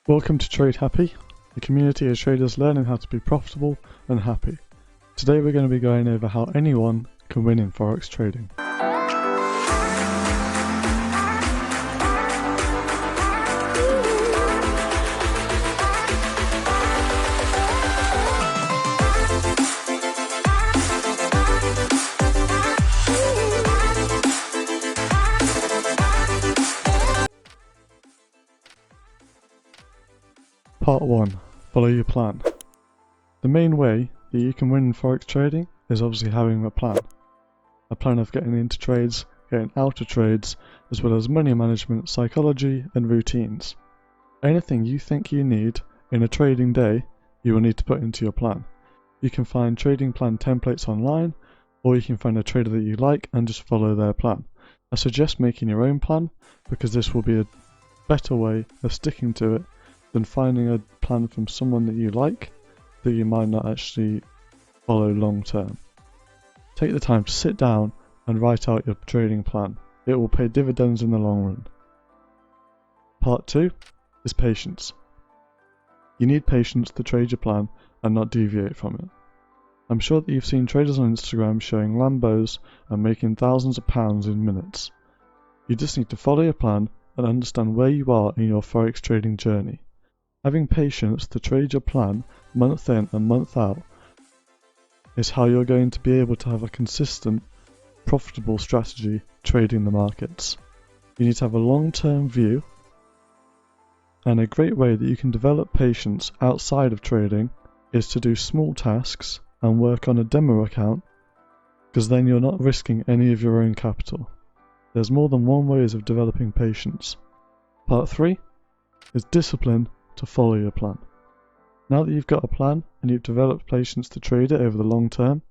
Welcome to TradeHappy, a community of traders learning how to be profitable and happy. Today we're going to be going over how anyone can win in Forex trading. Part 1. Follow your plan. The main way that you can win in Forex trading is obviously having a plan. A plan of getting into trades, getting out of trades, as well as money management, psychology and routines. Anything you think you need in a trading day, you will need to put into your plan. You can find trading plan templates online, or you can find a trader that you like and just follow their plan. I suggest making your own plan because this will be a better way of sticking to it than finding a plan from someone that you like that you might not actually follow long term. Take the time to sit down and write out your trading plan. It will pay dividends in the long run. Part 2 is patience. You need patience to trade your plan and not deviate from it. I'm sure that you've seen traders on Instagram showing Lambos and making thousands of pounds in minutes. You just need to follow your plan and understand where you are in your Forex trading journey. Having patience to trade your plan month in and month out is how you're going to be able to have a consistent, profitable strategy trading the markets. You need to have a long-term view, and a great way that you can develop patience outside of trading is to do small tasks and work on a demo account, because then you're not risking any of your own capital. There's more than one way of developing patience. Part 3 is discipline to follow your plan. Now that you've got a plan and you've developed patience to trade it over the long term,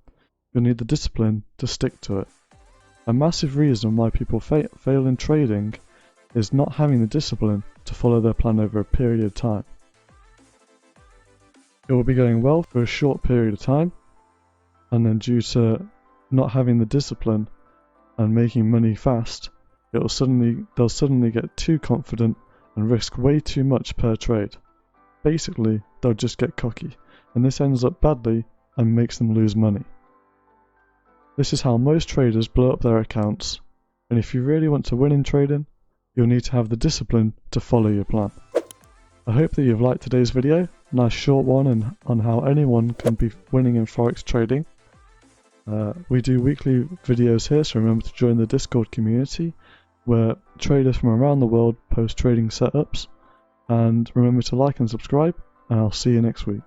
you'll need the discipline to stick to it. A massive reason why people fail in trading is not having the discipline to follow their plan over a period of time. It will be going well for a short period of time, and then due to not having the discipline and making money fast, they'll suddenly get too confident and risk way too much per trade. Basically, they'll just get cocky, and this ends up badly and makes them lose money. This is how most traders blow up their accounts, and if you really want to win in trading, you'll need to have the discipline to follow your plan. I hope that you've liked today's video, nice short one on how anyone can be winning in Forex trading. We do weekly videos here, so remember to join the Discord community, where traders from around the world post trading setups, and remember to like and subscribe, and I'll see you next week.